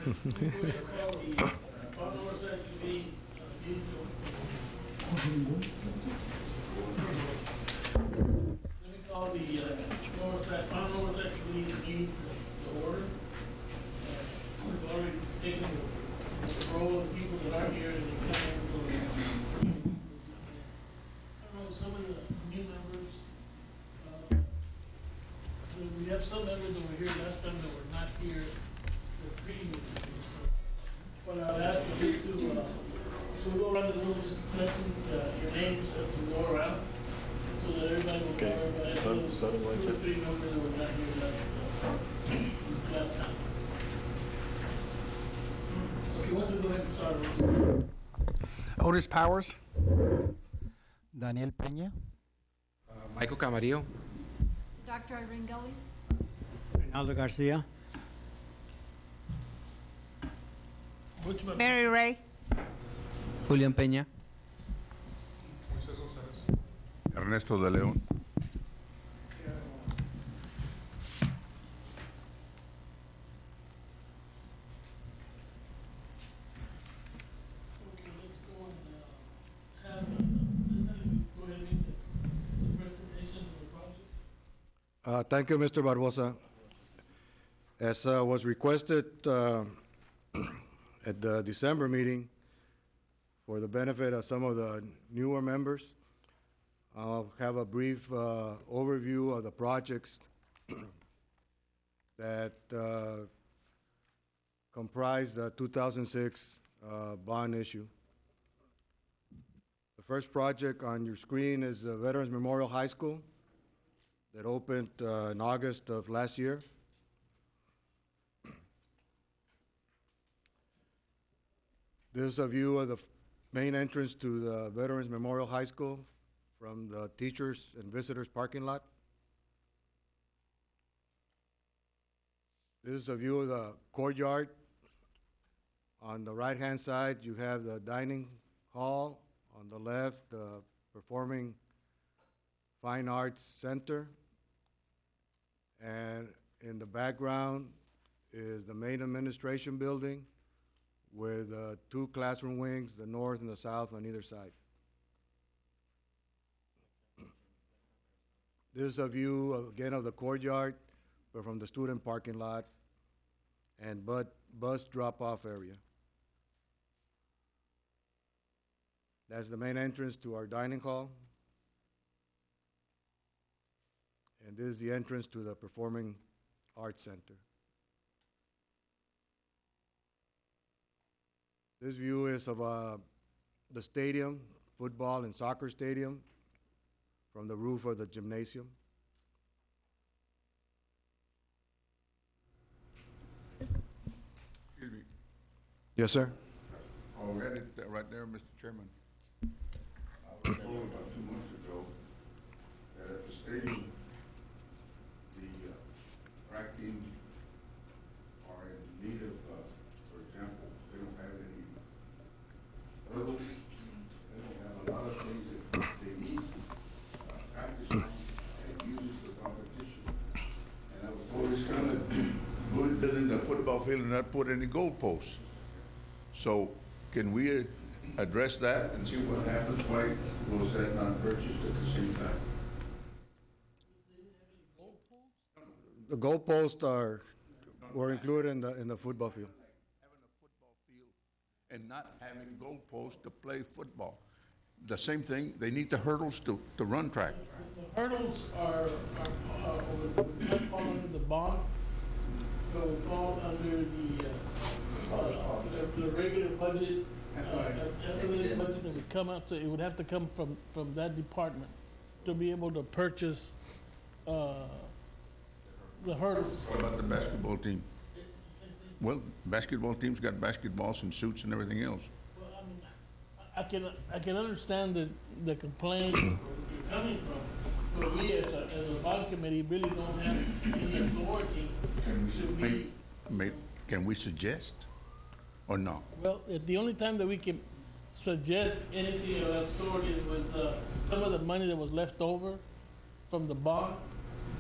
Call the Oversight Committee meeting to order. We've already taken the roll of people that are here and they come in. I don't know, some of the new members, we have some members that were here last time that were not here the previous meeting. What I'll ask you is to go around the room, just mention your names as we go around. So that everybody will cover, but I know two or three members that were not here last time. Okay, why don't you go ahead and start? Otis Powers. Daniel Peña. Michael Camarillo. Dr. Irene Gully. Ronaldo Garcia. Mary Ray. Julian Peña. Ernesto de León. Thank you, Mr. Barbosa. As was requested at the December meeting, for the benefit of some of the newer members, I'll have a brief overview of the projects that comprise the 2006 bond issue. The first project on your screen is the Veterans Memorial High School that opened in August of last year. This is a view of the main entrance to the Veterans Memorial High School from the teachers and visitors parking lot. This is a view of the courtyard. On the right-hand side, you have the dining hall. On the left, the Performing Fine Arts Center. And in the background is the main administration building with two classroom wings, the north and the south on either side. This is a view, again, of the courtyard, but from the student parking lot and bus drop-off area. That's the main entrance to our dining hall. And this is the entrance to the Performing Arts Center. This view is of the stadium, football and soccer stadium, from the roof of the gymnasium. Excuse me. Yes, sir. Oh, we had it right there, Mr. Chairman. I was told about 2 months ago that at the stadium, the track teams are in need of, for example, they don't have any hurdles. They don't have a lot of things that they need practice on and use for competition. And I was told it's kind of good building the football field and not put any goalposts. So can we address that and see what happens? Why was that not purchased at the same time? The goalposts were included in the football field. Having a football field and not having goalposts to play football. The same thing, they need the hurdles to run track. The hurdles would not fall under the bond, but would fall under the regular budget. After the budget that would come out, so it would have to come from that department to be able to purchase the hurdles. What about the basketball team? Well, basketball team's got basketballs and suits and everything else. Well, I mean, I can understand the complaint where you're coming from, but we as a bond committee really don't have any authority Can we suggest or no? Well, the only time that we can suggest anything of that sort is with some of the money that was left over from the bond,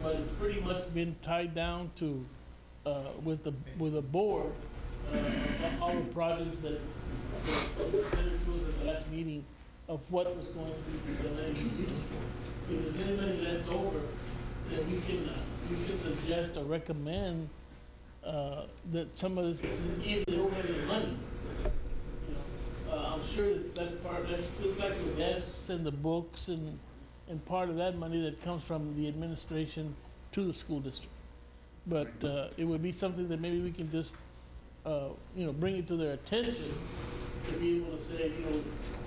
but it's pretty much been tied down to with the board all the projects that presented to us at the last meeting of what was going to be delayed. If there's anybody left over, then we can suggest or recommend that some of this, if they don't have the money, you know, I'm sure that part, that's just like the desks and the books and part of that money that comes from the administration to the school district. But it would be something that maybe we can just, you know, bring it to their attention to be able to say, you know,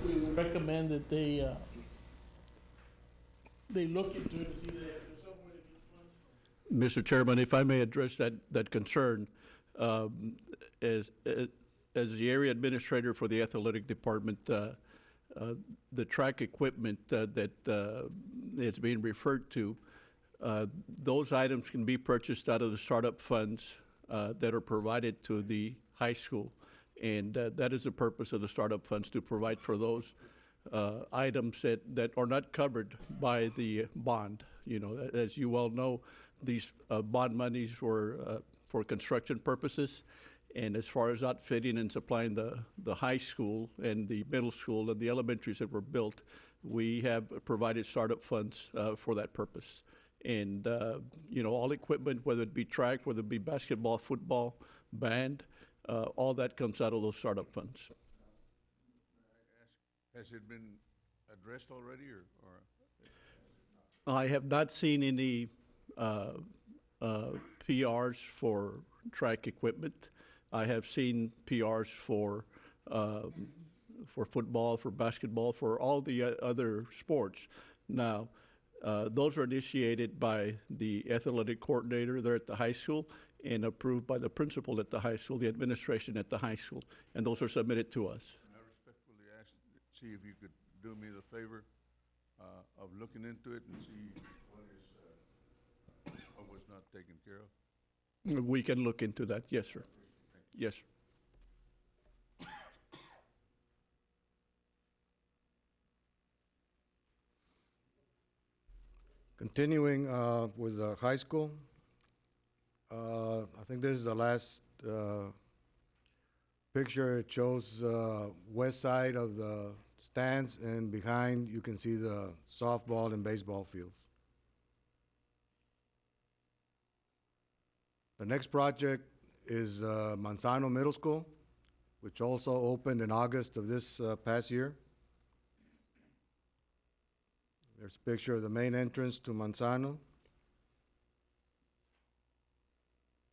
we would recommend that they look into it and see that there's somewhere to get funds from. Mr. Chairman, if I may address that concern, as the area administrator for the athletic department, the track equipment that it's being referred to, those items can be purchased out of the startup funds that are provided to the high school. And that is the purpose of the startup funds, to provide for those items that are not covered by the bond. You know, as you well know, these bond monies were for construction purposes. And as far as outfitting and supplying the high school and the middle school and the elementaries that were built, we have provided startup funds for that purpose. And, you know, all equipment, whether it be track, whether it be basketball, football, band, all that comes out of those startup funds. Has it been addressed already, or? I have not seen any PRs for track equipment. I have seen PRs for football, for basketball, for all the other sports. Now, those are initiated by the athletic coordinator there at the high school and approved by the principal at the high school, the administration at the high school, and those are submitted to us. And I respectfully ask, see if you could do me the favor of looking into it and see what was not taken care of. We can look into that, yes, sir. Yes, sir. Continuing with the high school, I think this is the last picture. It shows west side of the stands, and behind you can see the softball and baseball fields. The next project is Manzano Middle School, which also opened in August of this past year. There's a picture of the main entrance to Manzano.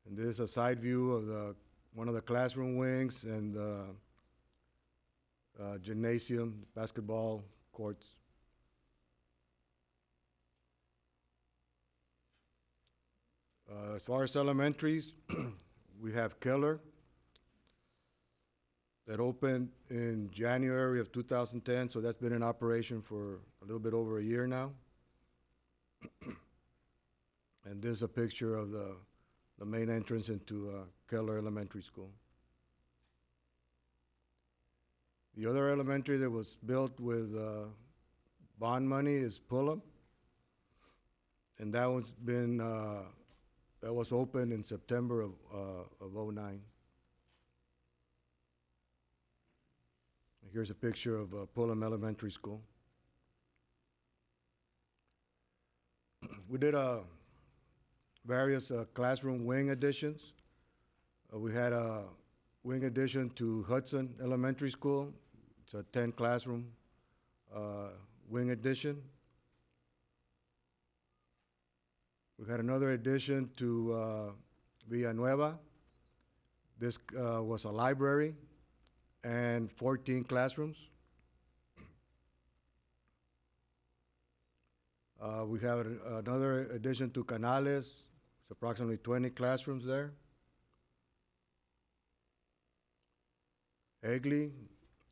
And this is a side view of one of the classroom wings and the gymnasium, basketball courts. As far as elementaries, we have Keller that opened in January of 2010, so that's been in operation for a little bit over a year now. And there's a picture of the main entrance into Keller Elementary School. The other elementary that was built with bond money is Pullum, and that was opened in September of '09. Here's a picture of Pullum Elementary School. We did various classroom wing additions. We had a wing addition to Hudson Elementary School. It's a 10 classroom wing addition. We had another addition to Villanueva. This was a library and 14 classrooms. We have another addition to Canales. It's approximately 20 classrooms there. Egley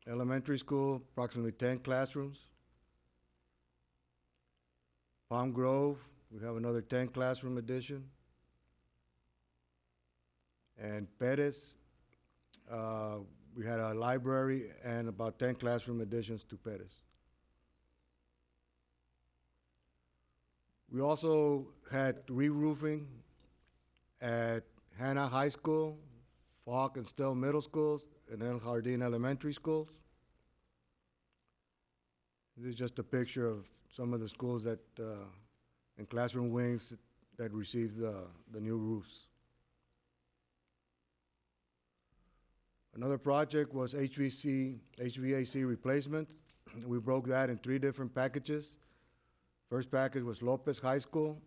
Elementary School, approximately 10 classrooms. Palm Grove, we have another 10 classroom addition. And Perez, we had a library and about 10 classroom additions to Perez. We also had re-roofing at Hannah High School, Falk and Still Middle Schools, and El Jardín Elementary Schools. This is just a picture of some of the schools that, and classroom wings that received the new roofs. Another project was HVAC replacement. We broke that in 3 different packages. First package was Lopez High School.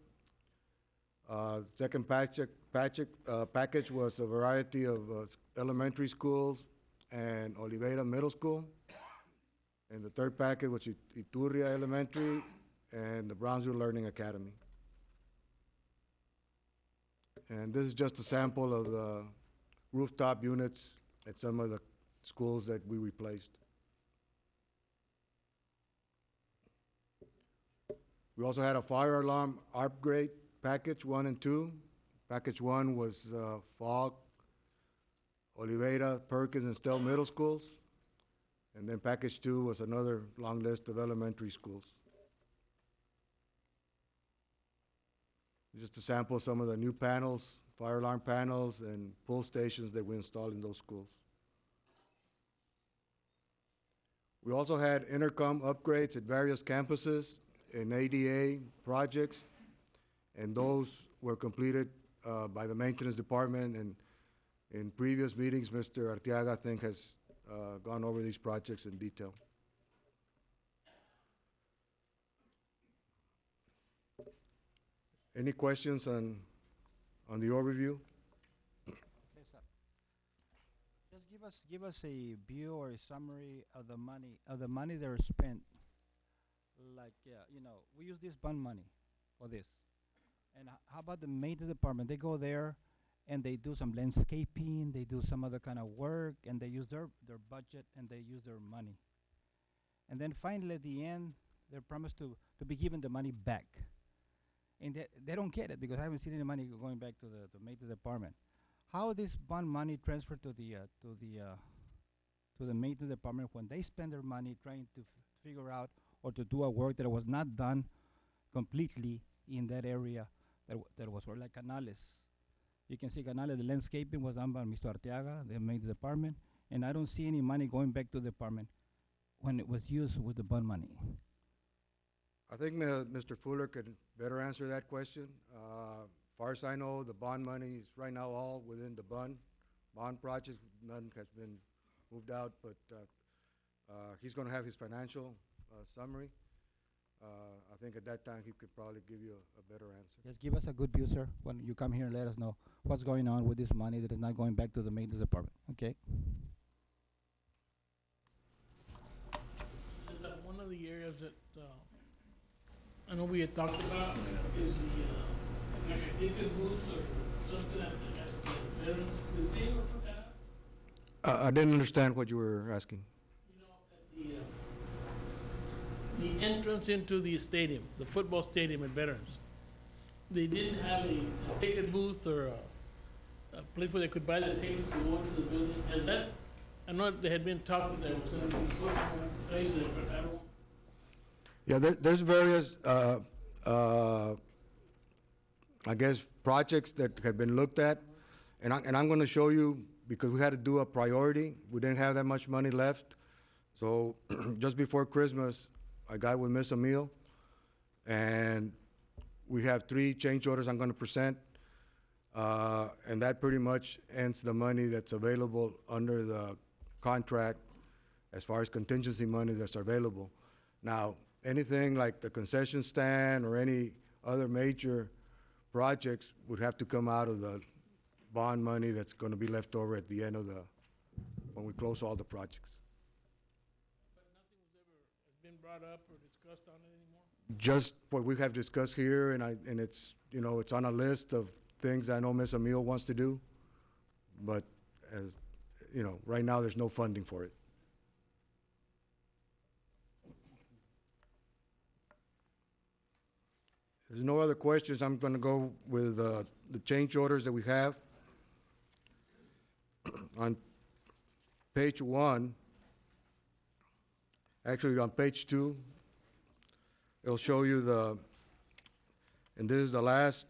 Second package was a variety of elementary schools and Oliveira Middle School. And the third package was Iturria Elementary and the Brownsville Learning Academy. And this is just a sample of the rooftop units at some of the schools that we replaced. We also had a fire alarm upgrade package 1 and 2. Package 1 was Falk, Oliveira, Perkins, and Stell Middle Schools. And then package 2 was another long list of elementary schools. Just to sample some of the new panels, fire alarm panels, and pull stations that we installed in those schools. We also had intercom upgrades at various campuses and ADA projects, and those were completed by the maintenance department. And in previous meetings, Mr. Arteaga, I think, has gone over these projects in detail. Any questions on the overview? Yes, sir. Just give us a view or a summary of the money that are spent. Like, you know, we use this bond money for this. And how about the maintenance department? They go there and they do some landscaping, they do some other kind of work, and they use their budget and they use their money. And then finally at the end, they're promised to be given the money back. And they don't get it because I haven't seen any money going back to the maintenance department. How this bond money transferred to the maintenance department when they spend their money trying to figure out or to do a work that was not done completely in that area that was like Canales. You can see Canales, the landscaping was done by Mr. Arteaga, the maintenance department, and I don't see any money going back to the department when it was used with the bond money. I think Mr. Fuller could better answer that question. Far as I know, the bond money is right now all within the bond projects. None has been moved out, but he's going to have his financial summary. I think at that time he could probably give you a better answer. Just give us a good view, sir, when you come here and let us know what's going on with this money that is not going back to the maintenance department, okay? Is that one of the areas that I know we had talked about is the like a ticket booth or something at the veterans? Did they ever put that up? I didn't understand what you were asking. You know, at the entrance into the stadium, the football stadium at Veterans, they didn't have a ticket booth or a place where they could buy the tickets to go into the building. Is that, I know there had been talk that there was going to be put in one place there, but I don't. Yeah, there's various, I guess, projects that have been looked at, and I'm going to show you because we had to do a priority. We didn't have that much money left, so just before Christmas, I got with Ms. Emile, and we have 3 change orders I'm going to present, and that pretty much ends the money that's available under the contract as far as contingency money that's available. Now, anything like the concession stand or any other major projects would have to come out of the bond money that's going to be left over at the end of when we close all the projects. But nothing was ever been brought up or discussed on it anymore? Just what we have discussed here, and it's, you know, it's on a list of things I know Ms. Emile wants to do, but as, you know, right now there's no funding for it. If there's no other questions, I'm going to go with the change orders that we have. On page 1, actually on page 2, it'll show you and this is the last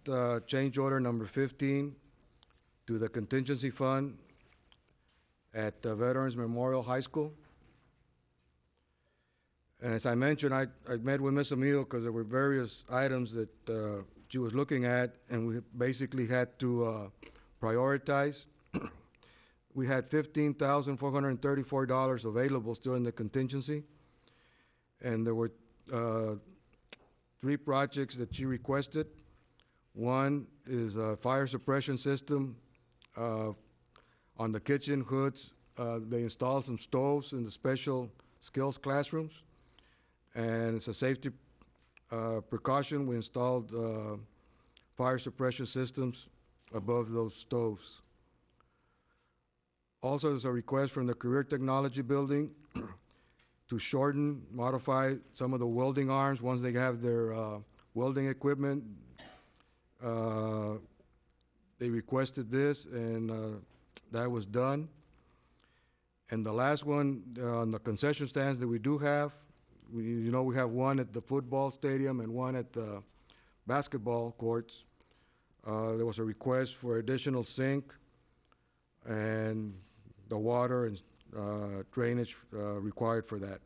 change order, number 15, to the contingency fund at Veterans Memorial High School. And as I mentioned, I met with Ms. Emil because there were various items that she was looking at, and we basically had to prioritize. We had $15,434 available still in the contingency, and there were 3 projects that she requested. One is a fire suppression system on the kitchen hoods. They installed some stoves in the special skills classrooms, and it's a safety precaution. We installed fire suppression systems above those stoves. Also, there's a request from the Career Technology Building to shorten, modify some of the welding arms once they have their welding equipment. They requested this, and that was done. And the last one, on the concession stands that we do have, we have one at the football stadium and one at the basketball courts. There was a request for additional sink and the water and drainage required for that.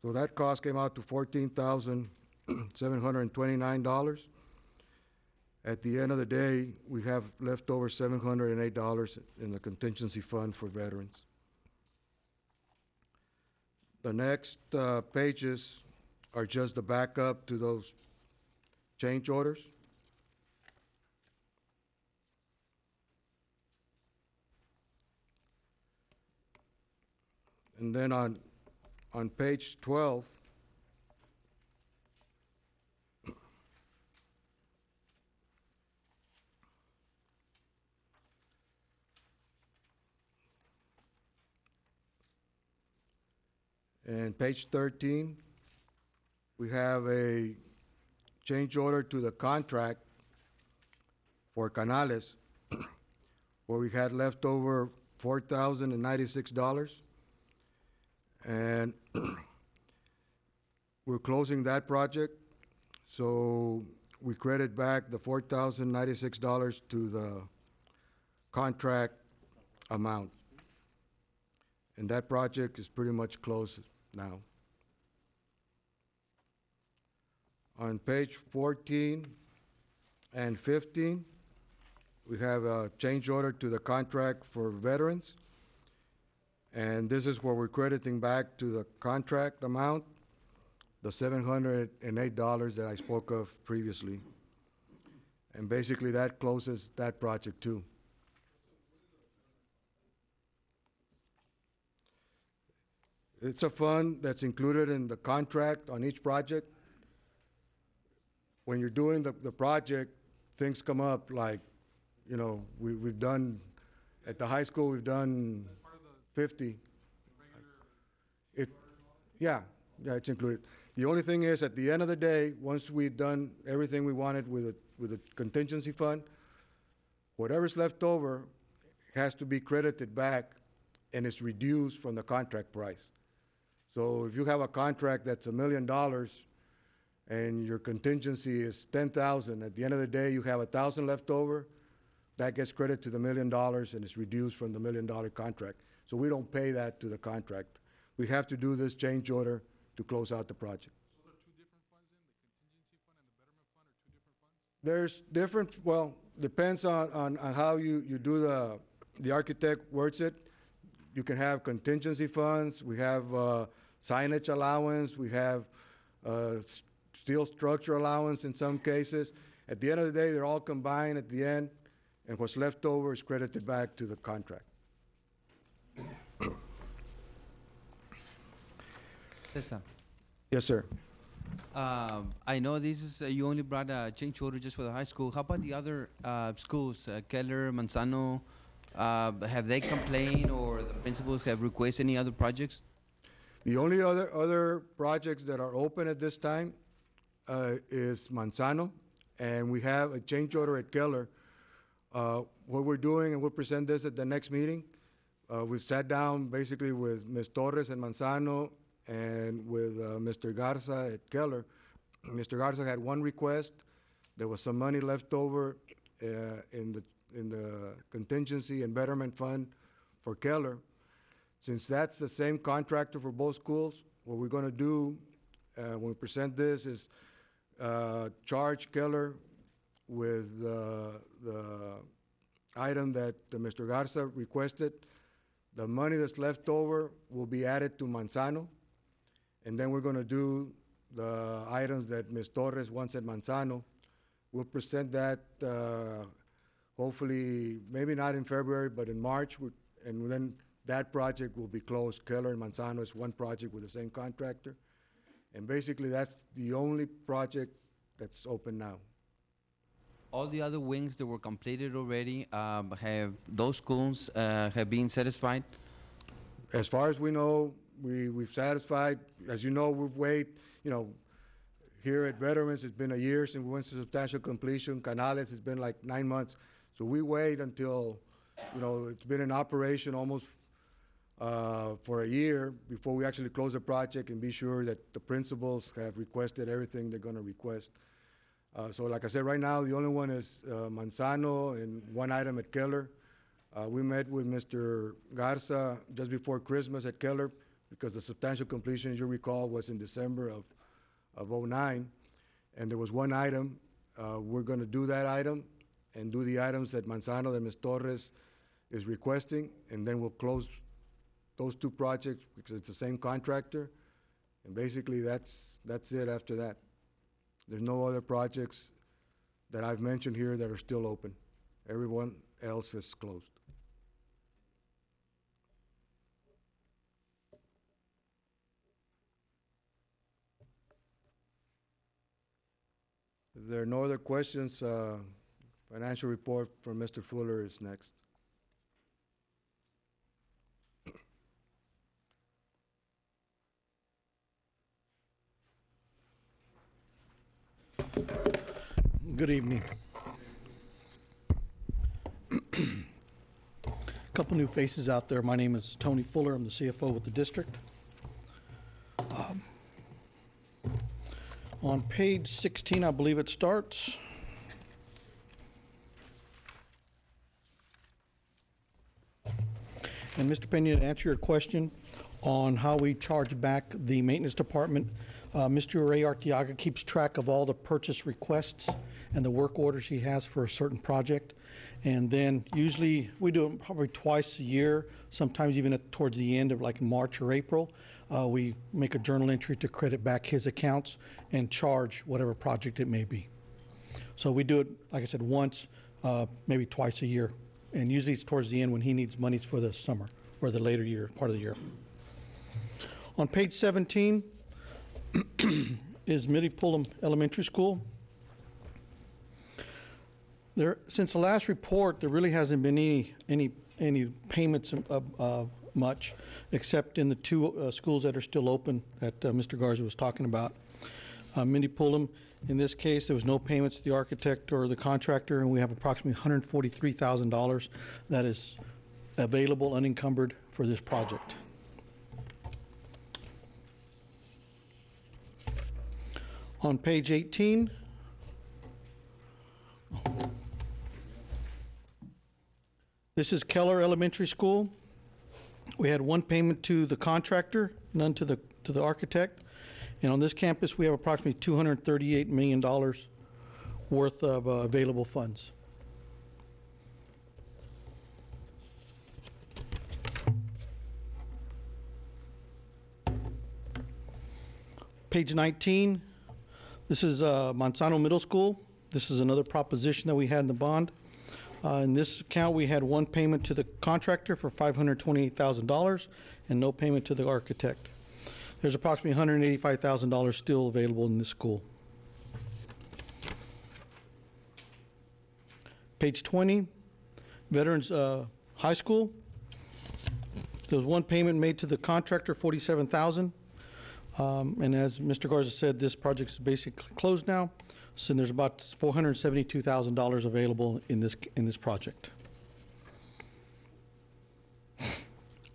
So that cost came out to $14,729. At the end of the day, we have left over $708 in the contingency fund for veterans. The next pages are just the backup to those change orders. And then on page 12, and page 13, we have a change order to the contract for Canales, where we had left over $4,096. And we're closing that project, so we credit back the $4,096 to the contract amount. And that project is pretty much closed now. On page 14 and 15, we have a change order to the contract for veterans. And this is where we're crediting back to the contract amount, the $708 that I spoke of previously. And basically that closes that project too. It's a fund that's included in the contract on each project. When you're doing the project, things come up like, we've done, at the high school, we've done 50. Yeah, it's included. The only thing is, at the end of the day, once we've done everything we wanted with a contingency fund, whatever's left over has to be credited back, and it's reduced from the contract price. So if you have a contract that's $1 million and your contingency is $10,000, at the end of the day you have $1,000 left over, that gets credit to the $1 million and it's reduced from the $1 million contract. So we don't pay that to the contract. We have to do this change order to close out the project. So there are 2 different funds in, the contingency fund and the betterment fund, or 2 different funds? There's different, well, depends on how you do the architect works it. You can have contingency funds, we have signage allowance, we have steel structure allowance in some cases. At the end of the day, they're all combined at the end, and what's left over is credited back to the contract. Cesar, Yes, sir. I know this is, you only brought a change order just for the high school. How about the other schools, Keller, Manzano? Have they complained, or the principals have requested any other projects? The only other projects that are open at this time is Manzano, and we have a change order at Keller. What we're doing, and we'll present this at the next meeting, we sat down basically with Ms. Torres and Manzano and with Mr. Garza at Keller. Mr. Garza had one request. There was some money left over in the contingency and betterment fund for Keller. Since that's the same contractor for both schools, what we're gonna do, when we present this is, charge Keller with, the item that Mr. Garza requested. The money that's left over will be added to Manzano, and then we're gonna do the items that Ms. Torres wants at Manzano. We'll present that, hopefully, maybe not in February, but in March, and then that project will be closed. Keller and Manzano is one project with the same contractor, and basically that's the only project that's open now. All the other wings that were completed already, have those schools have been satisfied? As far as we know, we've satisfied. As you know, we've waited, here at Veterans, it's been a year since we went to substantial completion. Canales, it's been like 9 months. So we wait until, it's been in operation almost for a year before we actually close the project and be sure that the principals have requested everything they're gonna request. So like I said, right now, the only one is Manzano and one item at Keller. We met with Mr. Garza just before Christmas at Keller because the substantial completion, as you recall, was in December of '09, and there was one item. We're gonna do that item and do the items that Manzano, that Ms. Torres is requesting, and then we'll close those two projects because it's the same contractor, and basically that's it after that. There's no other projects that I've mentioned here that are still open. Everyone else is closed. If there are no other questions, financial report from Mr. Fuller is next. Good evening. Couple new faces out there. My name is Tony Fuller. I'm the CFO with the district. On page 16, I believe it starts. And Mr. Pena, to answer your question on how we charge back the maintenance department, Mr. Ray Arteaga keeps track of all the purchase requests and the work orders he has for a certain project. And then usually we do it probably twice a year, sometimes even towards the end of like March or April. We make a journal entry to credit back his accounts and charge whatever project it may be. So we do it, like I said, once, maybe twice a year. And usually it's towards the end when he needs monies for the summer or the later year, part of the year. On page 17, is Middy-Pullum Elementary School. Since the last report, there really hasn't been any payments much, except in the two schools that are still open that Mr. Garza was talking about. Middy-Pullum, in this case, there was no payments to the architect or the contractor, and we have approximately $143,000 that is available unencumbered for this project. On page 18, this is Keller Elementary School. We had one payment to the contractor, none to the architect. And on this campus, we have approximately $238 million worth of available funds. Page 19. This is Manzano Middle School. This is another proposition that we had in the bond. In this account, we had one payment to the contractor for $528,000 and no payment to the architect. There's approximately $185,000 still available in this school. Page 20, Veterans High School. There was one payment made to the contractor, $47,000. And as Mr. Garza said, this project is basically closed now. So there's about $472,000 available in this project.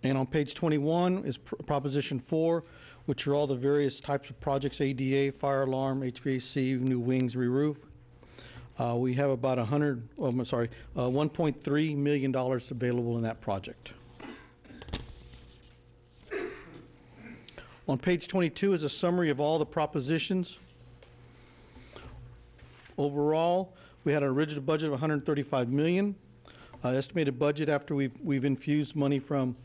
And on page 21 is Proposition 4, which are all the various types of projects: ADA, fire alarm, HVAC, new wings, re-roof. We have about $1.3 million available in that project. On page 22 is a summary of all the propositions. Overall, we had an original budget of 135 million. Estimated budget after we've infused money from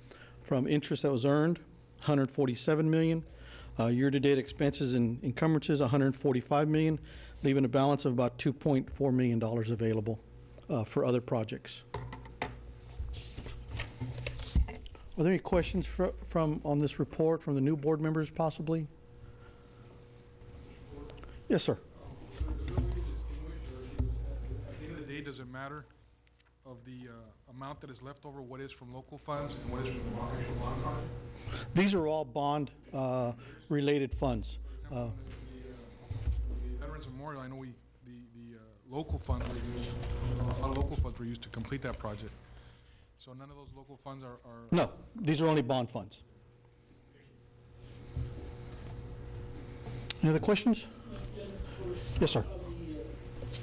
interest that was earned, 147 million. Year-to-date expenses and encumbrances, 145 million, leaving a balance of about $2.4 million available for other projects. Are there any questions on this report from the new board members possibly? Yes, sir. At the end of the day, does it matter of the amount that is left over, what is from local funds and what is from the actual bond project? These are all bond related funds. The Veterans Memorial, I know the local funds were used, a lot of local funds were used to complete that project. So none of those local funds are. No, these are only bond funds. Any other questions? Yes, sir.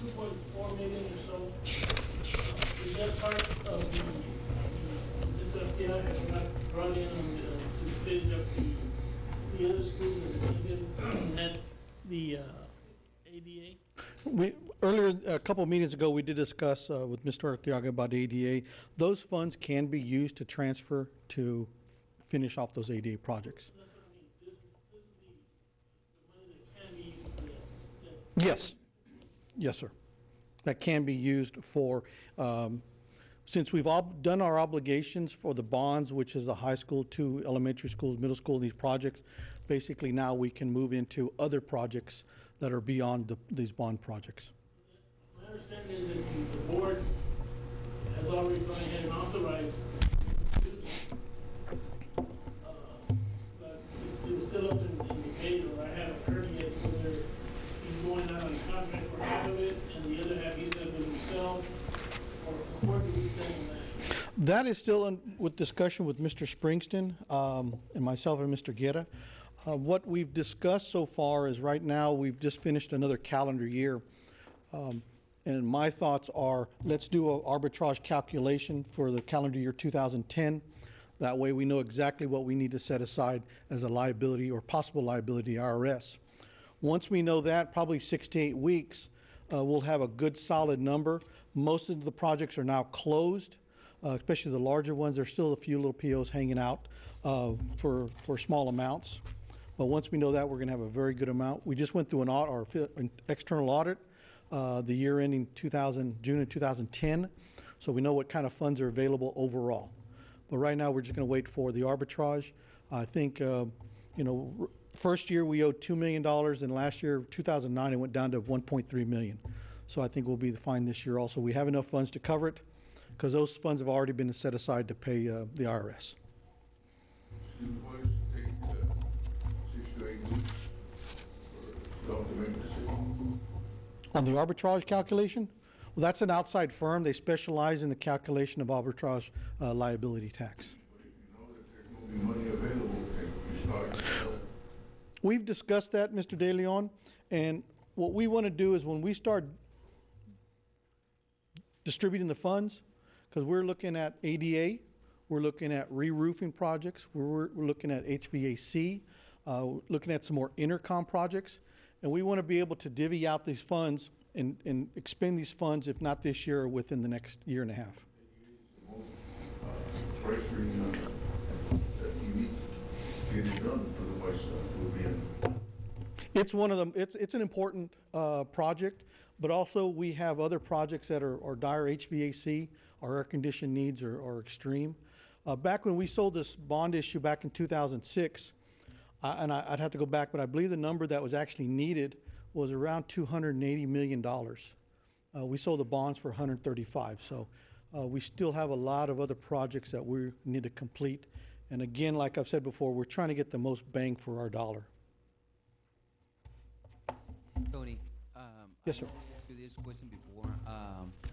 The 2.4 million or so, is that part of the FDI has not brought in to finish up the other schools that even had the ADA? Earlier, a couple of meetings ago, we did discuss with Mr. Arteaga about ADA. Those funds can be used to transfer to finish off those ADA projects. That's what I mean. This is the money that can be used for that. Yes. Yes, sir. That can be used for, since we've all done our obligations for the bonds, which is the high school, 2 elementary schools, middle school, these projects, basically now we can move into other projects that are beyond these bond projects. My understanding is that the board has already gone ahead and authorized but it was still up in debate, or I haven't heard yet whether he's going out on contract for half of it and the other half he's going to do himself, or where do we stand on that? That is still with discussion with Mr. Springston and myself and Mr. Guerra. What we've discussed so far is right now we've just finished another calendar year. And my thoughts are, let's do an arbitrage calculation for the calendar year 2010. That way we know exactly what we need to set aside as a liability or possible liability to IRS. Once we know that, probably 6 to 8 weeks, we'll have a good solid number. Most of the projects are now closed, especially the larger ones. There's still a few little POs hanging out for small amounts. But once we know that, we're going to have a very good amount. We just went through an external audit, the year ending June of 2010. So we know what kind of funds are available overall. But right now, we're just going to wait for the arbitrage. I think, first year we owed $2 million, and last year, 2009, it went down to $1.3 million. So I think we'll be fine this year also. We have enough funds to cover it because those funds have already been set aside to pay the IRS. On the arbitrage calculation? Well, that's an outside firm. They specialize in the calculation of arbitrage liability tax. We've discussed that, Mr. De Leon, and what we want to do is when we start distributing the funds, because we're looking at ADA, we're looking at re-roofing projects, we're looking at HVAC, looking at some more intercom projects, and we want to be able to divvy out these funds and expend these funds, if not this year, or within the next year and a half. It's one of them. It's an important project, but also we have other projects that are dire HVAC. Our air conditioning needs are extreme. Back when we sold this bond issue back in 2006, and I'd have to go back, but I believe the number that was actually needed was around $280 million. We sold the bonds for 135. So we still have a lot of other projects that we need to complete. And again, like I've said before, we're trying to get the most bang for our dollar. Tony, yes, sir. I asked you this question before,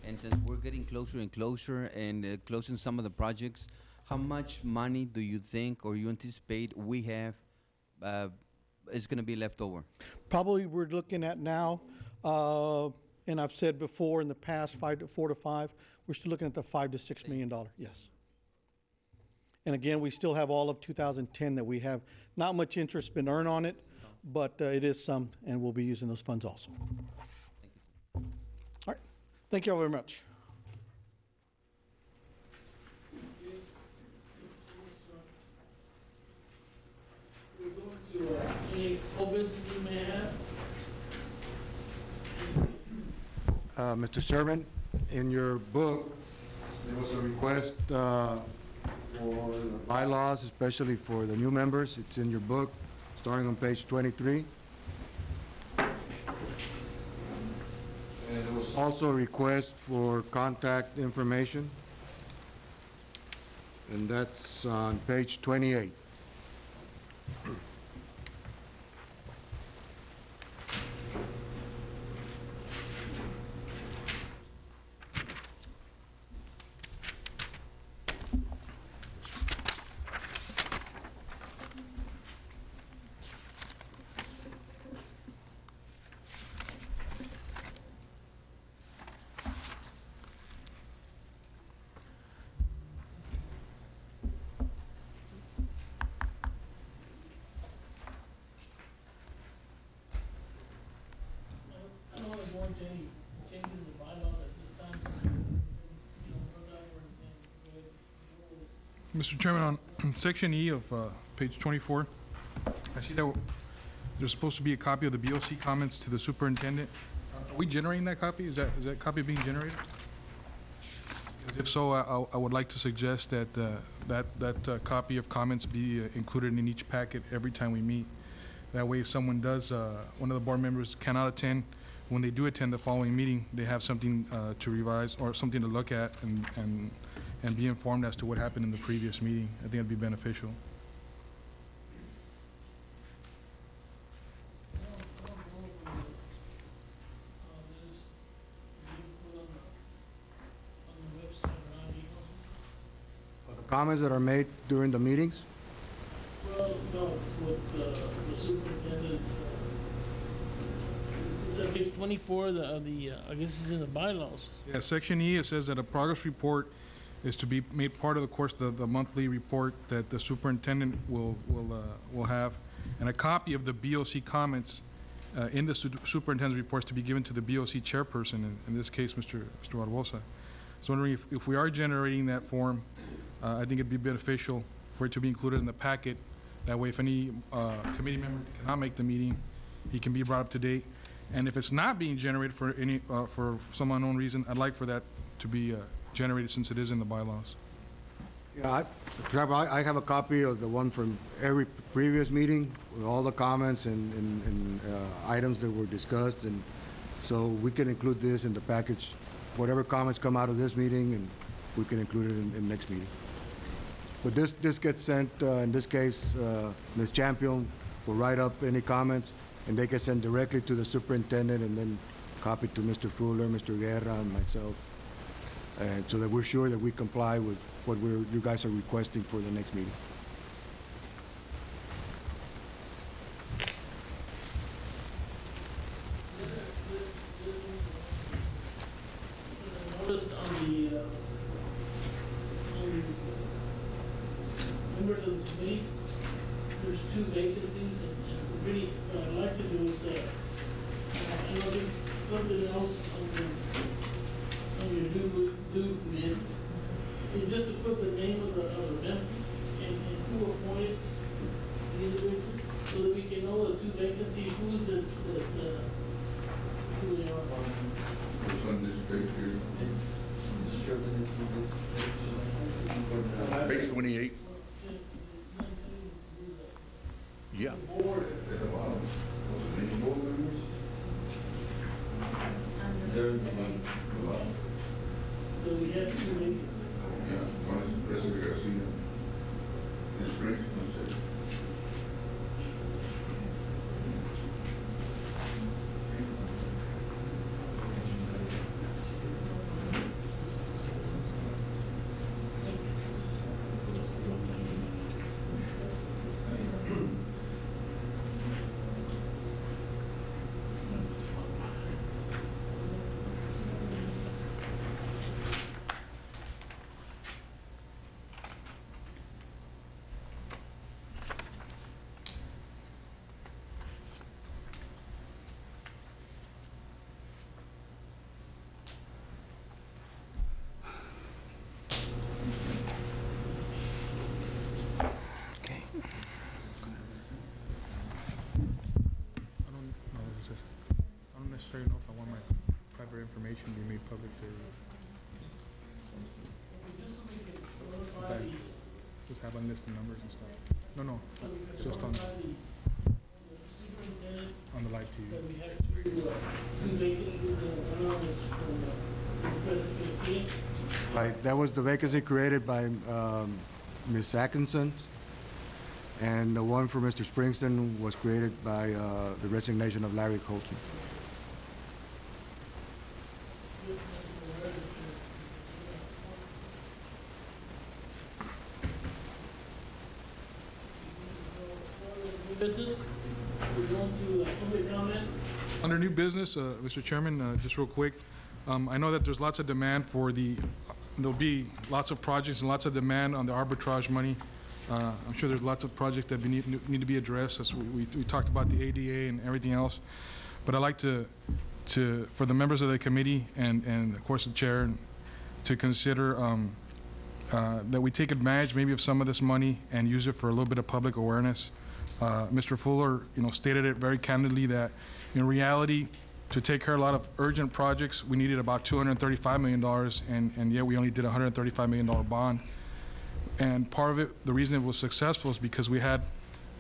and since we're getting closer and closer and closing some of the projects, how much money do you think or you anticipate we have is going to be left over? Probably we're looking at now, and I've said before in the past, 4 to 5. We're still looking at the $5 to $6 million. Yes. And again, we still have all of 2010 that we have not much interest been earned on it, but it is some, and we'll be using those funds also. All right. Thank you all very much. We're going to any old business you may have. Mr. Sherman, in your book, there was a request for the bylaws, especially for the new members. It's in your book, starting on page 23. And there was also a request for contact information, and that's on page 28. I don't want to go into any changes in the bylaws at this time, you know, no doubt or anything. Go ahead. Mr. Chairman, on section E of page 24, I see that there's supposed to be a copy of the BOC comments to the superintendent. Are we generating that copy? Is that copy being generated? 'Cause if so, I would like to suggest that that copy of comments be included in each packet every time we meet. That way, if someone does, one of the board members cannot attend, when they do attend the following meeting, they have something to revise or something to look at and be informed as to what happened in the previous meeting. I think it'd be beneficial. Comments that are made during the meetings? Well, no, it's what the superintendent, is that page 24, I guess it's in the bylaws. Yeah, section E, it says that a progress report is to be made part of the course, the monthly report that the superintendent will have, and a copy of the BOC comments in the superintendent's reports to be given to the BOC chairperson, in this case, Mr. Barbosa. So wondering if we are generating that form, I think it'd be beneficial for it to be included in the packet. That way, if any committee member cannot make the meeting, he can be brought up to date. And if it's not being generated for any for some unknown reason, I'd like for that to be generated since it is in the bylaws. Yeah, I have a copy of the one from every previous meeting with all the comments and items that were discussed, and so we can include this in the package. Whatever comments come out of this meeting, and we can include it in next meeting. But this gets sent, in this case, Ms. Champion will write up any comments, and they get sent directly to the superintendent and then copied to Mr. Fuller, Mr. Guerra, and myself, and so that we're sure that we comply with what you guys are requesting for the next meeting. Noticed on the members of the committee, there's 2 vacancies, and really, what I'd like to do is, I know there's something else on your due list, is just to put the name of the member and who appointed the individual, so that we can know the 2 vacancies, who they are. It's on this page here. Page 28. Yeah. At the bottom. Was it any board members? So we have 2 vacancies. Yeah, one is President Garcia. Ms. Springs, one said. have unlisted numbers and stuff. No, just on the live TV. That we have two vacancies and one is from the President 15. Right, that was the vacancy created by Ms. Atkinson, and the one for Mr. Springston was created by the resignation of Larry Colton. Business, we're going to public comment. Under new business, Mr. Chairman, just real quick, I know that there's lots of demand for there'll be lots of projects and lots of demand on the arbitrage money. I'm sure there's lots of projects that need to be addressed, as we talked about the ADA and everything else. But I'd like to for the members of the committee and of course the chair, to consider that we take advantage maybe of some of this money and use it for a little bit of public awareness. Mr. Fuller, stated it very candidly that in reality, to take care of a lot of urgent projects, we needed about $235 million, and yet we only did a $135 million bond. And part of it, the reason it was successful is because we had,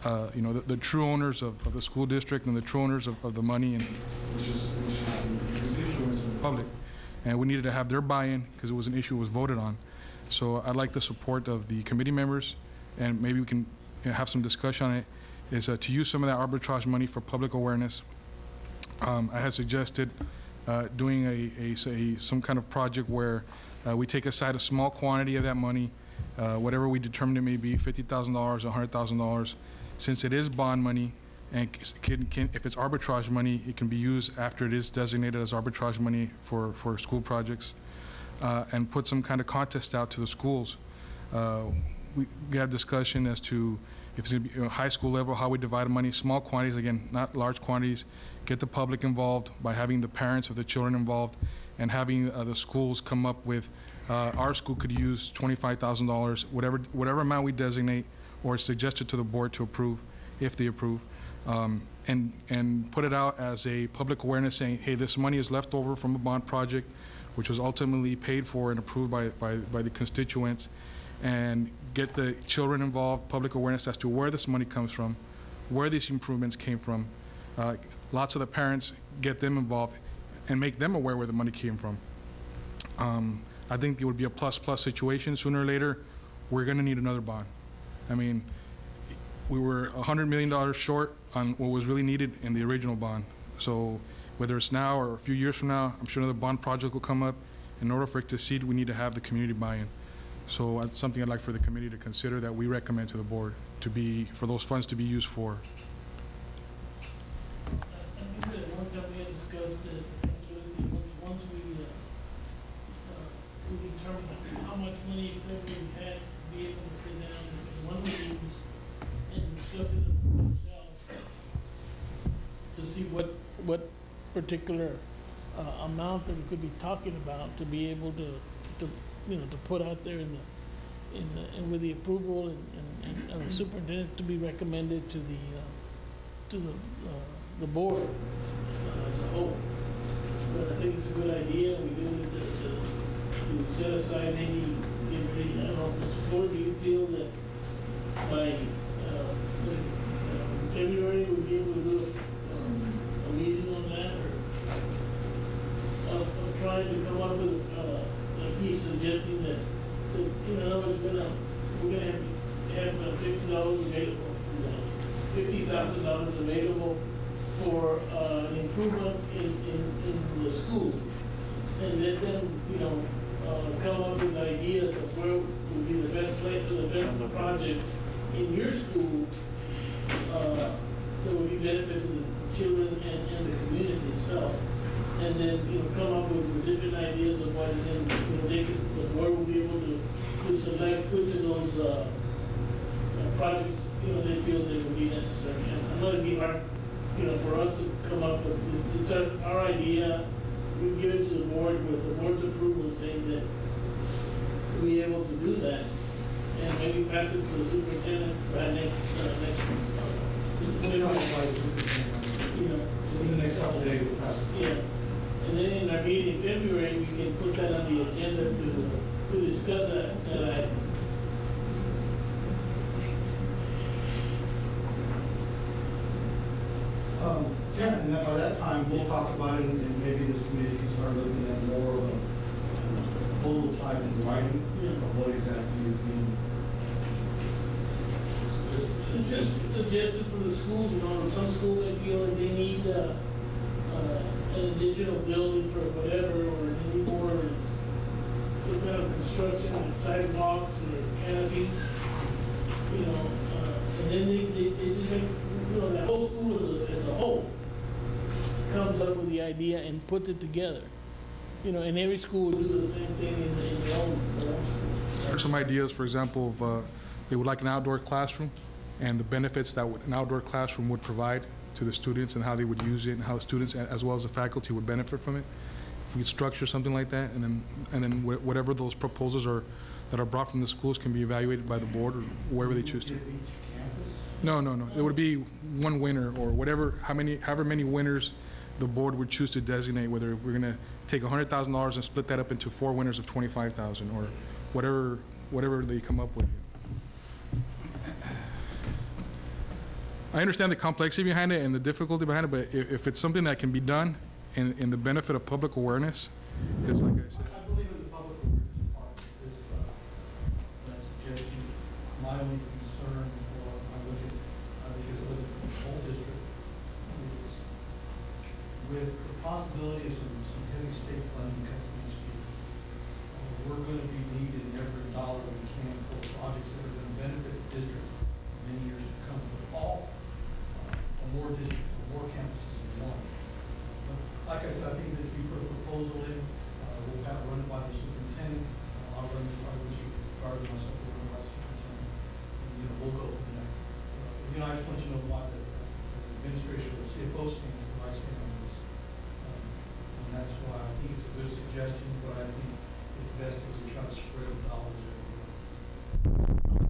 the true owners of the school district and the true owners of the money, and which is constituents in the public. And we needed to have their buy-in because it was an issue that was voted on. So I'd like the support of the committee members, and maybe we can have some discussion on it, is to use some of that arbitrage money for public awareness. I had suggested doing some kind of project where we take aside a small quantity of that money, whatever we determine it may be, $50,000, $100,000, since it is bond money, and if it's arbitrage money, it can be used after it is designated as arbitrage money for school projects, and put some kind of contest out to the schools. We had discussion as to if it's going to be high school level, how we divide the money, small quantities, again, not large quantities, get the public involved by having the parents of the children involved, and having the schools come up with, our school could use $25,000, whatever amount we designate or suggested to the board to approve, if they approve, and put it out as a public awareness saying, hey, this money is left over from a bond project, which was ultimately paid for and approved by the constituents, and get the children involved, public awareness as to where this money comes from, where these improvements came from. Lots of the parents, get them involved and make them aware where the money came from. I think it would be a plus-plus situation. Sooner or later, we're going to need another bond. I mean, we were $100 million short on what was really needed in the original bond. So whether it's now or a few years from now, I'm sure another bond project will come up. In order for it to succeed, we need to have the community buy-in. So that's something I'd like for the committee to consider, that we recommend to the board for those funds to be used for. I think that one time we had discussed that once we determine how much money exactly we had, to be able to sit down in one meeting and discuss it amongst ourselves to see what particular amount that we could be talking about, to be able to put out there and with the approval and the superintendent to be recommended to the board as a whole. But I think it's a good idea. We do need to set aside any, I don't know, Mr. Ford, do you feel that by February we'll be able to do a meeting on that, or of trying to come up with he's suggesting that in other words, we're gonna have $50 available, $50,000 available for an improvement in the school, and let them come up with ideas of where would be the best place for the best project in your school that would be benefit to the children and the community itself. And then, come up with different ideas of what, and then, the board will be able to select which of those projects, they feel they would be necessary. And I'm going to be hard, for us to come up with, it's our idea, we give it to the board with the board's approval, saying that we're able to do that, and maybe pass it to the superintendent by next in the next couple of days, we'll pass it. Yeah. And then in our meeting in February, we can put that on the agenda to discuss that. Yeah, and then by that time, we'll talk about it, and maybe this committee can start looking at more of a proposal type in writing of what exactly is being. It's just suggested for the schools, you know, some schools may feel that they need, an additional building for whatever, or they need more, some kind of construction, sidewalks, or canopies, you know, and then they just make, you know, that whole school as a whole comes up with the idea and puts it together. You know, and every school will do the same thing in their own school. There are some ideas, for example, of they would like an outdoor classroom and the benefits that an outdoor classroom would provide to the students and how they would use it and how students as well as the faculty would benefit from it. If we could structure something like that, and then whatever those proposals are that are brought from the schools can be evaluated by the board or wherever they choose to. No. It would be one winner or however many winners the board would choose to designate, whether we're going to take $100,000 and split that up into 4 winners of $25,000 or whatever they come up with. I understand the complexity behind it and the difficulty behind it, but if it's something that can be done in the benefit of public awareness, because like I said. I believe in the public awareness part of this, that suggestion. My only concern, or I look at the whole district, is with the possibility of some heavy state funding cuts next year. We're going to be needing every dollar we can for projects that are going to benefit the district for many years to come. For all, more districts, or more campuses in one. But like I said, I think that if you put a proposal in, we'll have it run by the superintendent. I'll run it by Mr. Garza, myself, will run it by the superintendent. And, we'll go from there. I just want you to know why the administration or the CFO stands, where I stand on this. And that's why I think it's a good suggestion, but I think it's best if we try to spread the dollars everywhere.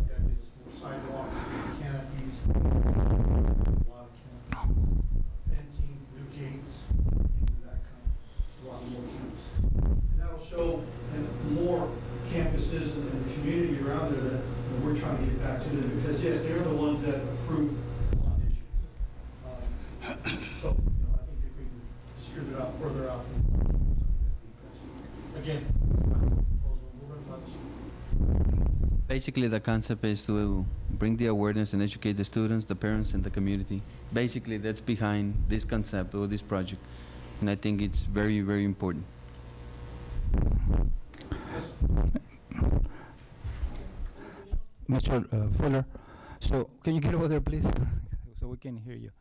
That gives us more sidewalks, canopies, fencing, new gates, things of that kind, a lot more campuses. And that'll show more campuses and the community around there that we're trying to get back to them, because yes, they're the ones that approve bond issues. So, I think if we can distribute out further out, again, Basically, the concept is to bring the awareness and educate the students, the parents, and the community. Basically, that's behind this concept or this project. And I think it's very, very important. Mr. Fuller, so can you get over there, please, so we can hear you?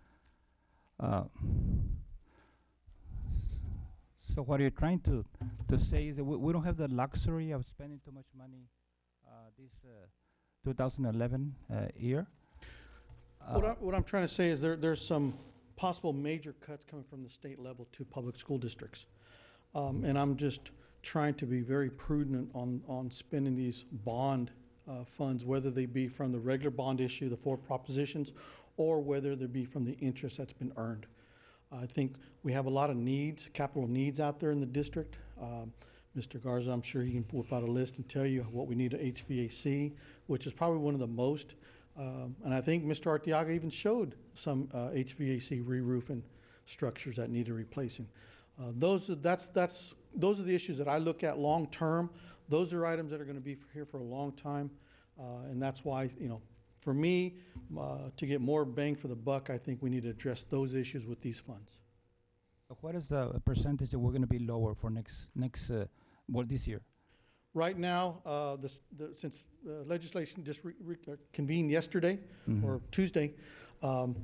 So what you're trying to say is that we don't have the luxury of spending too much money this 2011 year? What I'm trying to say is there's some possible major cuts coming from the state level to public school districts. And I'm just trying to be very prudent on spending these bond funds, whether they be from the regular bond issue, the 4 propositions, or whether they be from the interest that's been earned. I think we have a lot of needs, capital needs out there in the district. Mr. Garza, I'm sure he can whip out a list and tell you what we need at HVAC, which is probably one of the most. And I think Mr. Arteaga even showed some HVAC re-roofing structures that needed replacing. Those are the issues that I look at long term. Those are items that are going to be here for a long time, and that's why, for me, to get more bang for the buck, I think we need to address those issues with these funds. So what is the percentage that we're going to be lower for this year? Right now, since legislation just convened yesterday or Tuesday, the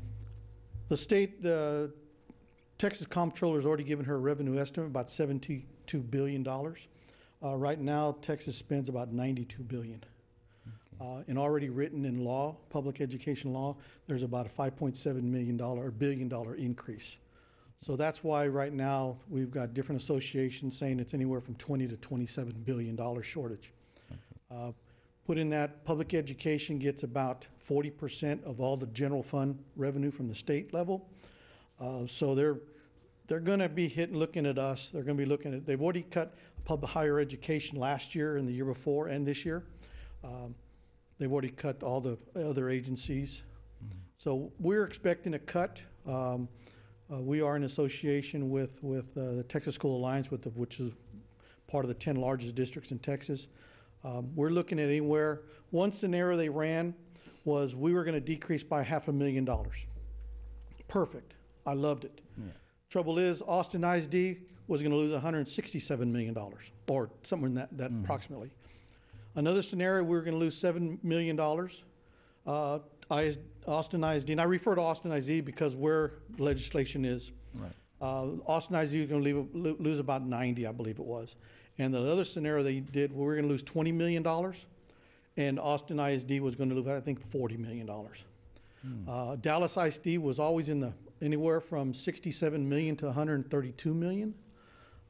Texas Comptroller has already given her a revenue estimate about $72 billion. Right now, Texas spends about $92 billion. And already written in law, public education law, there's about a $5.7 billion increase. So that's why right now we've got different associations saying it's anywhere from $20 to $27 billion shortage. Put in that, public education gets about 40% of all the general fund revenue from the state level. So they're going to be looking at us. They're going to be looking at, they've already cut public higher education last year and the year before and this year. They've already cut all the other agencies. So we're expecting a cut. We are in association with the Texas School Alliance, which is part of the 10 largest districts in Texas. We're looking at anywhere. One scenario they ran was we were going to decrease by $500,000. Perfect. I loved it. Yeah. Trouble is, Austin ISD was going to lose $167 million, or somewhere in that approximately. Another scenario, we were going to lose $7 million. Austin ISD, and I refer to Austin ISD because where legislation is. Right. Austin ISD was going to lose about 90, I believe it was. And the other scenario they did, we were going to lose $20 million, and Austin ISD was going to lose, I think, $40 million. Dallas ISD was always in the anywhere from $67 million to $132 million,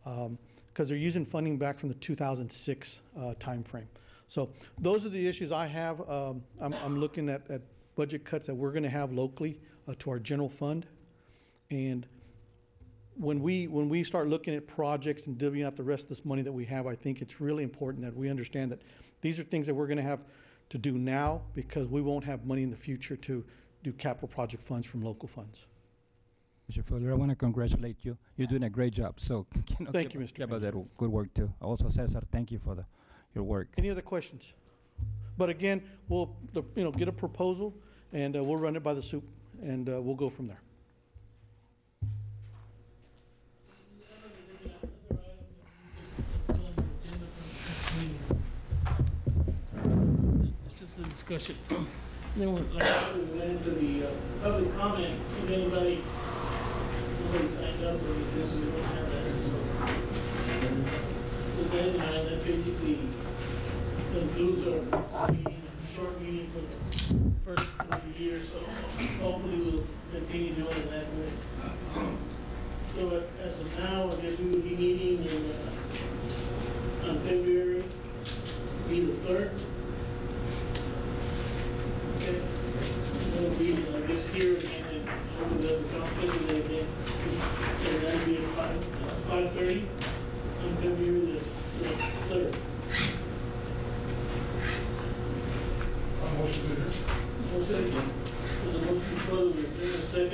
because they're using funding back from the 2006 timeframe. So those are the issues I have. I'm looking at budget cuts that we're going to have locally to our general fund, and when we start looking at projects and divvying out the rest of this money that we have, I think it's really important that we understand that these are things that we're going to have to do now, because we won't have money in the future to do capital project funds from local funds. Mr. Fuller, I want to congratulate you. You're doing a great job. So thank you, Mr. Keep up that good work too. Also, Cesar, thank you for your work. Any other questions? But again, we'll get a proposal, and we'll run it by the soup, and we'll go from there. It's just a discussion. Then we went into the public comment. If nobody signed up, or because we don't have that. So with that in mind, that basically concludes our meeting, short meeting for the first of the year. So hopefully we'll continue doing it that way. So as of now, I guess we will be meeting on February the 3rd. Okay. We'll be, I guess, here again and over the council again. So that'll be at 5:30 on February the 3rd. Motion. There's a motion for the second.